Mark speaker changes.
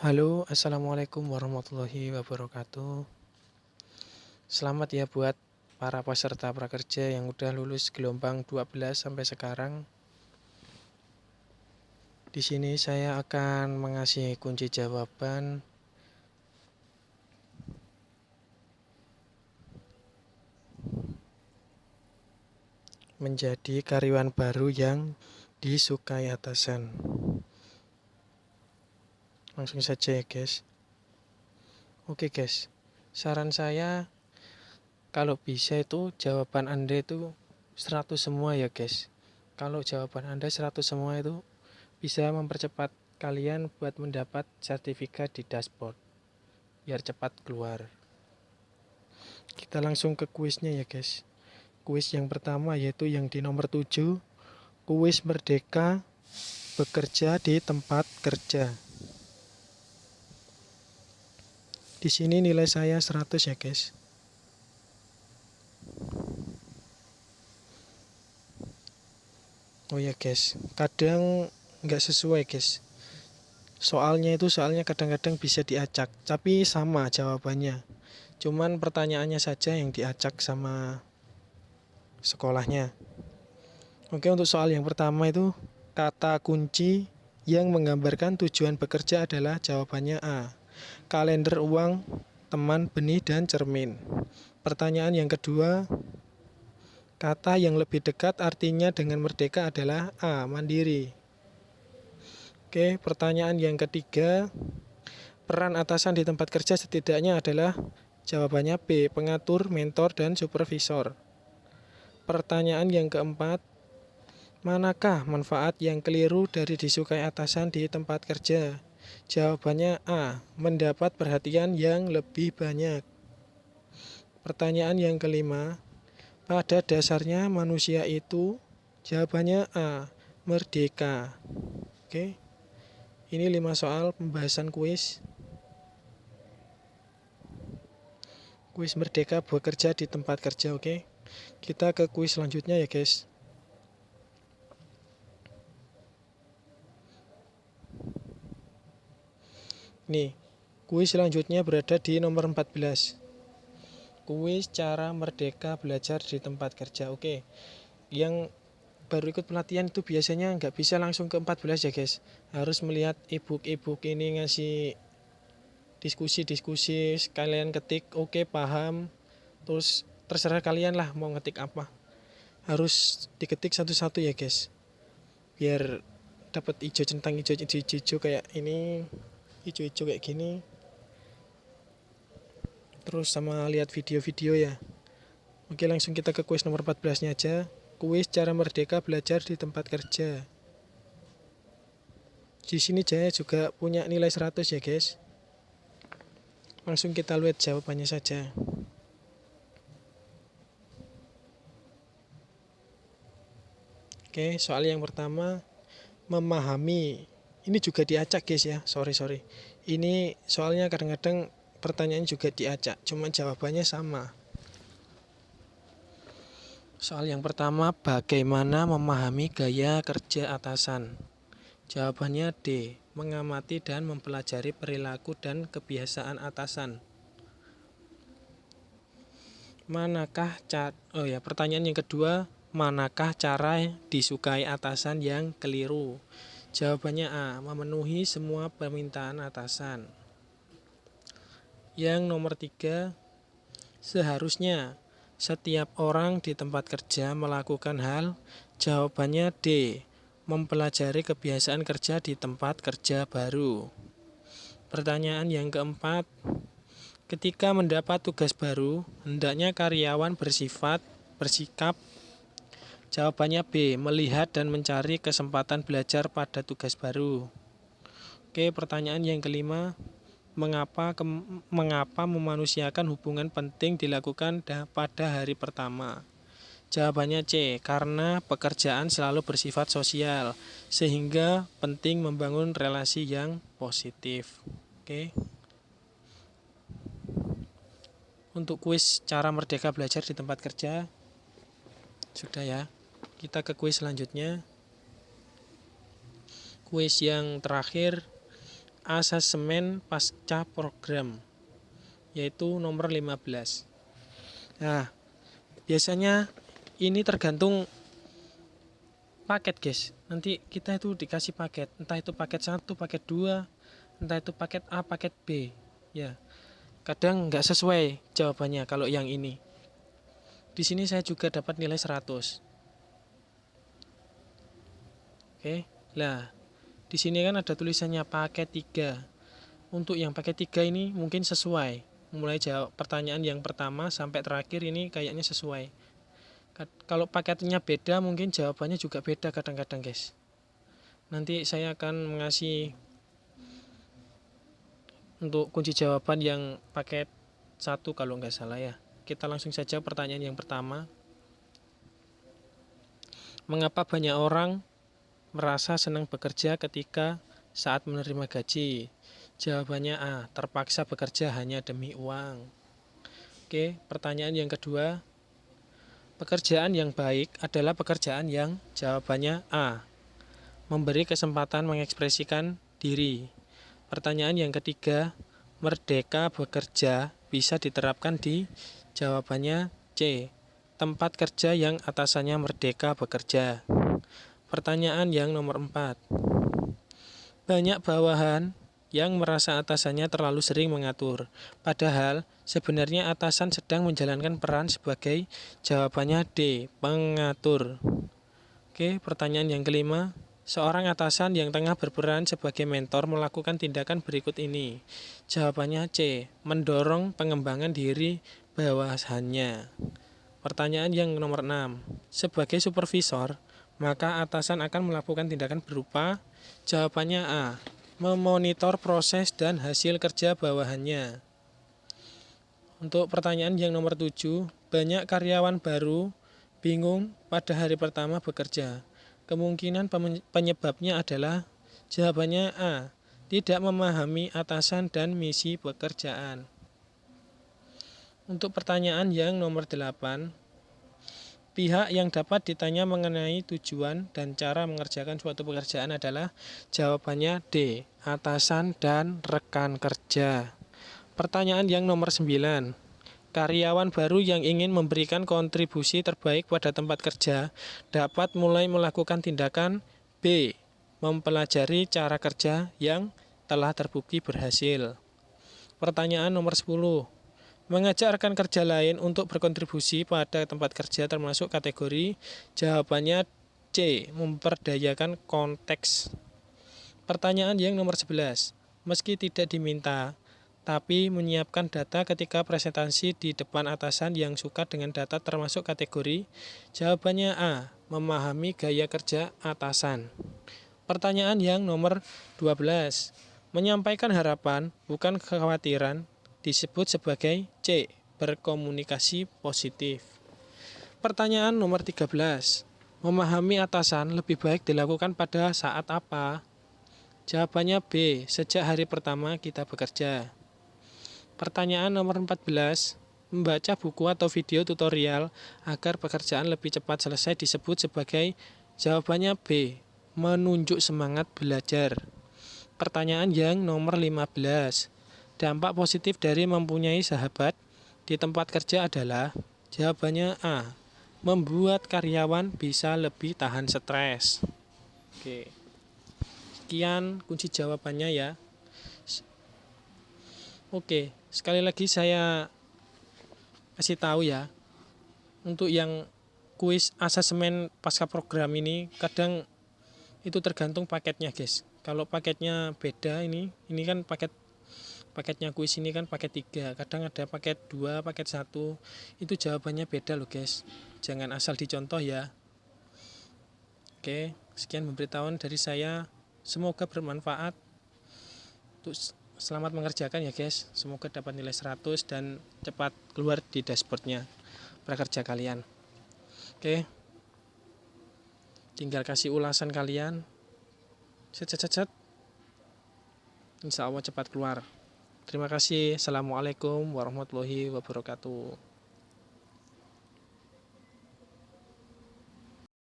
Speaker 1: Halo, assalamualaikum warahmatullahi wabarakatuh. Selamat ya buat para peserta prakerja yang udah lulus gelombang 12 sampai sekarang. Di sini saya akan mengasih kunci jawaban menjadi karyawan baru yang disukai atasan. Langsung saja ya guys. Oke guys, saran saya kalau bisa itu jawaban Anda itu 100 semua ya guys. Kalau jawaban Anda 100 semua itu bisa mempercepat kalian buat mendapat sertifikat di dashboard biar cepat keluar. Kita langsung ke kuisnya ya guys. Kuis yang pertama yaitu yang di nomor 7, kuis merdeka bekerja di tempat kerja. Di sini nilai saya 100 ya guys. Oh ya guys, kadang nggak sesuai guys. Soalnya kadang-kadang bisa diacak, tapi sama jawabannya. Cuman pertanyaannya saja yang diacak sama sekolahnya. Oke, untuk soal yang pertama itu kata kunci yang menggambarkan tujuan bekerja adalah jawabannya A. Kalender uang, teman, benih, dan cermin. Pertanyaan yang kedua, kata yang lebih dekat artinya dengan merdeka adalah A. Mandiri. Oke, pertanyaan yang ketiga, peran atasan di tempat kerja setidaknya adalah jawabannya B. Pengatur, mentor, dan supervisor. Pertanyaan yang keempat, manakah manfaat yang keliru dari disukai atasan di tempat kerja? Jawabannya A. Mendapat perhatian yang lebih banyak. Pertanyaan yang kelima, pada dasarnya manusia itu, jawabannya A. Merdeka. Oke, ini 5 soal pembahasan kuis. Kuis merdeka bekerja di tempat kerja, oke. Kita ke kuis selanjutnya ya guys. Nih, kuis selanjutnya berada di nomor 14. Kuis cara merdeka belajar di tempat kerja. Oke, yang baru ikut pelatihan itu biasanya nggak bisa langsung ke 14 ya guys. Harus melihat ebook ini ngasih diskusi-diskusi, kalian ketik, oke paham. Terus terserah kalian lah mau ngetik apa. Harus diketik satu-satu ya guys. Biar dapat hijau centang hijau kayak ini, hijau-hijau kayak gini. Terus sama lihat video-video ya. Oke, langsung kita ke kuis nomor 14-nya aja. Kuis cara merdeka belajar di tempat kerja. Di sini saya juga punya nilai 100 ya, guys. Langsung kita lihat jawabannya saja. Oke, soal yang pertama, memahami. Ini juga diacak guys ya, sorry. Ini soalnya kadang-kadang pertanyaan juga diacak, cuma jawabannya sama. Soal yang pertama, bagaimana memahami gaya kerja atasan? Jawabannya D. Mengamati dan mempelajari perilaku dan kebiasaan atasan. Pertanyaan yang kedua, manakah cara disukai atasan yang keliru? Jawabannya A. Memenuhi semua permintaan atasan. Yang nomor 3, seharusnya setiap orang di tempat kerja melakukan hal. Jawabannya D. Mempelajari kebiasaan kerja di tempat kerja baru. Pertanyaan yang keempat, ketika mendapat tugas baru, hendaknya karyawan bersikap. Jawabannya B. Melihat dan mencari kesempatan belajar pada tugas baru. Oke, pertanyaan yang kelima, mengapa memanusiakan hubungan penting dilakukan pada hari pertama? Jawabannya C. Karena pekerjaan selalu bersifat sosial, sehingga penting membangun relasi yang positif. Oke. Untuk kuis cara merdeka belajar di tempat kerja sudah ya. Kita ke kuis selanjutnya. Kuis yang terakhir, asasemen pasca program, yaitu nomor 15. Nah, biasanya ini tergantung paket guys. Nanti kita itu dikasih paket, entah itu paket 1, paket 2, entah itu paket A, paket B. Ya, kadang nggak sesuai jawabannya kalau yang ini. Di sini saya juga dapat nilai 100. Oke. Lah, di sini kan ada tulisannya paket 3. Untuk yang paket 3 ini mungkin sesuai. Mulai jawab pertanyaan yang pertama sampai terakhir ini kayaknya sesuai. Kalau paketnya beda mungkin jawabannya juga beda kadang-kadang guys. Nanti saya akan mengasih untuk kunci jawaban yang paket 1 kalau nggak salah ya. Kita langsung saja pertanyaan yang pertama. Mengapa banyak orang merasa senang bekerja ketika saat menerima gaji? Jawabannya A. Terpaksa bekerja hanya demi uang. Oke, pertanyaan yang kedua. Pekerjaan yang baik adalah pekerjaan yang jawabannya A. Memberi kesempatan mengekspresikan diri. Pertanyaan yang ketiga. Merdeka bekerja bisa diterapkan di jawabannya C. Tempat kerja yang atasannya merdeka bekerja. Pertanyaan yang nomor 4. Banyak bawahan yang merasa atasannya terlalu sering mengatur, padahal sebenarnya atasan sedang menjalankan peran sebagai jawabannya D. Pengatur. Oke, pertanyaan yang kelima. Seorang atasan yang tengah berperan sebagai mentor melakukan tindakan berikut ini. Jawabannya C. Mendorong pengembangan diri bawahannya. Pertanyaan yang nomor 6. Sebagai supervisor, maka atasan akan melakukan tindakan berupa jawabannya A. Memonitor proses dan hasil kerja bawahannya. Untuk pertanyaan yang nomor 7, banyak karyawan baru bingung pada hari pertama bekerja. Kemungkinan penyebabnya adalah jawabannya A. Tidak memahami atasan dan misi pekerjaan. Untuk pertanyaan yang nomor 8, pihak yang dapat ditanya mengenai tujuan dan cara mengerjakan suatu pekerjaan adalah jawabannya D. Atasan dan rekan kerja. Pertanyaan yang nomor 9. Karyawan baru yang ingin memberikan kontribusi terbaik pada tempat kerja dapat mulai melakukan tindakan B. Mempelajari cara kerja yang telah terbukti berhasil. Pertanyaan nomor 10. Mengajak rekan kerja lain untuk berkontribusi pada tempat kerja termasuk kategori jawabannya C. Memperdayakan konteks. Pertanyaan yang nomor 11. Meski tidak diminta, tapi menyiapkan data ketika presentasi di depan atasan yang suka dengan data termasuk kategori jawabannya A. Memahami gaya kerja atasan. Pertanyaan yang nomor 12. Menyampaikan harapan, bukan kekhawatiran, disebut sebagai C. Berkomunikasi positif. Pertanyaan nomor 13. Memahami atasan lebih baik dilakukan pada saat apa? Jawabannya B. Sejak hari pertama kita bekerja. Pertanyaan nomor 14. Membaca buku atau video tutorial agar pekerjaan lebih cepat selesai disebut sebagai jawabannya B. Menunjuk semangat belajar. Pertanyaan yang nomor 15. Dampak positif dari mempunyai sahabat di tempat kerja adalah jawabannya A. Membuat karyawan bisa lebih tahan stres. Oke. Sekian kunci jawabannya ya. Oke, sekali lagi saya kasih tahu ya. Untuk yang kuis asasemen pasca program ini kadang itu tergantung paketnya, guys. Kalau paketnya beda ini kan paketnya kuis ini kan paket 3, kadang ada paket 2, paket 1, itu jawabannya beda loh guys, jangan asal dicontoh ya. Oke, sekian pemberitahuan dari saya, semoga bermanfaat. Selamat mengerjakan ya guys, semoga dapat nilai 100 dan cepat keluar di dashboardnya prakerja kalian. Oke, tinggal kasih ulasan kalian, set, insya Allah cepat keluar. Terima kasih. Assalamualaikum warahmatullahi wabarakatuh.